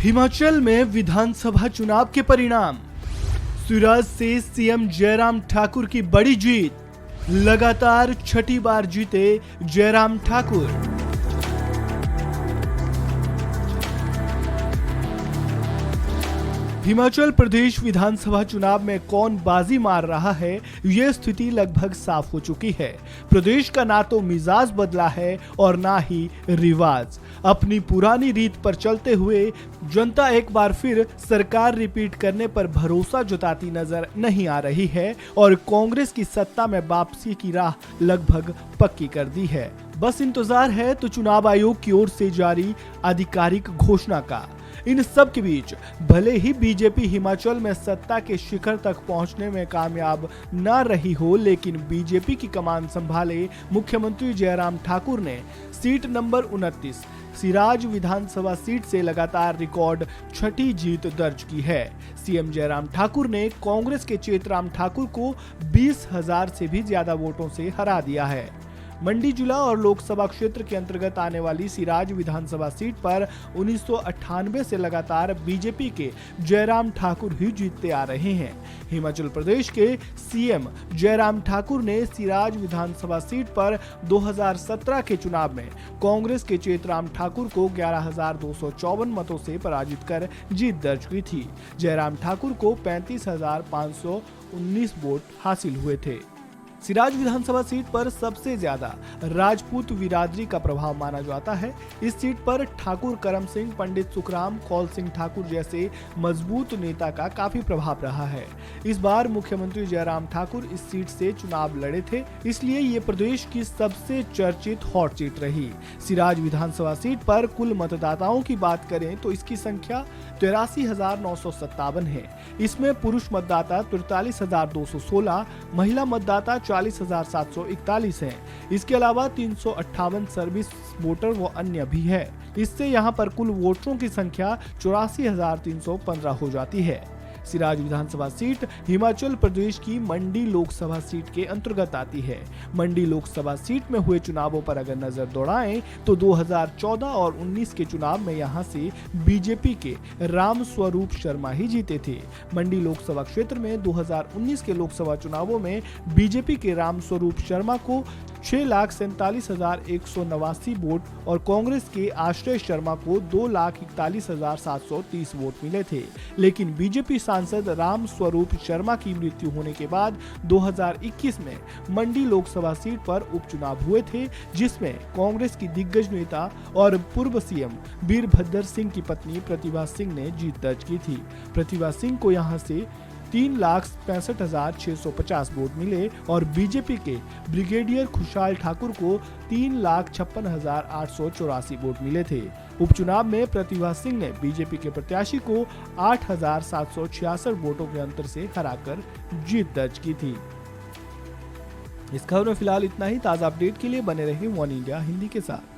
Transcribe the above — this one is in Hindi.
हिमाचल में विधानसभा चुनाव के परिणाम। सिराज से सीएम जयराम ठाकुर की बड़ी जीत। लगातार छठी बार जीते जयराम ठाकुर। हिमाचल प्रदेश विधानसभा चुनाव में कौन बाजी मार रहा है, ये स्थिति लगभग साफ हो चुकी है। प्रदेश का ना तो मिजाज बदला है और ना ही रिवाज। अपनी पुरानी रीत पर चलते हुए जनता एक बार फिर सरकार रिपीट करने पर भरोसा जताती नजर नहीं आ रही है और कांग्रेस की सत्ता में वापसी की राह लगभग पक्की कर दी है। बस इंतजार है तो चुनाव आयोग की ओर से जारी आधिकारिक घोषणा का। इन सब के बीच भले ही बीजेपी हिमाचल में सत्ता के शिखर तक पहुंचने में कामयाब न रही हो, लेकिन बीजेपी की कमान संभाले मुख्यमंत्री जयराम ठाकुर ने सीट नंबर 29 सिराज विधानसभा सीट से लगातार रिकॉर्ड छठी जीत दर्ज की है। सीएम जयराम ठाकुर ने कांग्रेस के चेतराम ठाकुर को 20,000 से भी ज्यादा वोटों से हरा दिया है। मंडी जिला और लोकसभा क्षेत्र के अंतर्गत आने वाली सिराज विधानसभा सीट पर 1998 से लगातार बीजेपी के जयराम ठाकुर ही जीतते आ रहे हैं। हिमाचल प्रदेश के सीएम जयराम ठाकुर ने सिराज विधानसभा सीट पर 2017 के चुनाव में कांग्रेस के चेतराम ठाकुर को 11,254 मतों से पराजित कर जीत दर्ज की थी। जयराम ठाकुर को 35,519 वोट हासिल हुए थे। सिराज विधानसभा सीट पर सबसे ज्यादा राजपूत बिरादरी का प्रभाव माना जाता है। इस सीट पर ठाकुर करम सिंह, पंडित सुखराम, कौल सिंह ठाकुर जैसे मजबूत नेता का काफी प्रभाव रहा है। इस बार मुख्यमंत्री जयराम ठाकुर इस सीट से चुनाव लड़े थे, इसलिए ये प्रदेश की सबसे चर्चित हॉट सीट रही। सिराज विधानसभा सीट पर कुल मतदाताओं की बात करें तो इसकी संख्या 83,957 है। इसमें पुरुष मतदाता 43,216, महिला मतदाता 40,741 हैं। इसके अलावा 358 सर्विस वोटर व अन्य भी है। इससे यहां पर कुल वोटरों की संख्या 84,315 हो जाती है। सिराज विधानसभा सीट हिमाचल प्रदेश की मंडी लोकसभा सीट के अंतर्गत आती है। मंडी लोकसभा सीट में हुए चुनावों पर अगर नजर दौड़ाएं तो 2014 और 19 के चुनाव में यहां से बीजेपी के राम स्वरूप शर्मा ही जीते थे। मंडी लोकसभा क्षेत्र में 2019 के लोकसभा चुनावों में बीजेपी के राम स्वरूप शर्मा को 6,47,189 वोट और कांग्रेस के आश्रय शर्मा को 2,41,730 वोट मिले थे। लेकिन बीजेपी सांसद राम स्वरूप शर्मा की मृत्यु होने के बाद 2021 में मंडी लोकसभा सीट पर उपचुनाव हुए थे, जिसमें कांग्रेस की दिग्गज नेता और पूर्व सीएम वीरभद्र सिंह की पत्नी प्रतिभा सिंह ने जीत दर्ज की थी। प्रतिभा सिंह को यहां से 3,65,650 वोट मिले और बीजेपी के ब्रिगेडियर खुशहाल ठाकुर को 3,56,884 वोट मिले थे। उपचुनाव में प्रतिभा सिंह ने बीजेपी के प्रत्याशी को 8,766 वोटों के अंतर से हराकर जीत दर्ज की थी। इस खबर में फिलहाल इतना ही। ताजा अपडेट के लिए बने रहिए वन इंडिया हिंदी के साथ।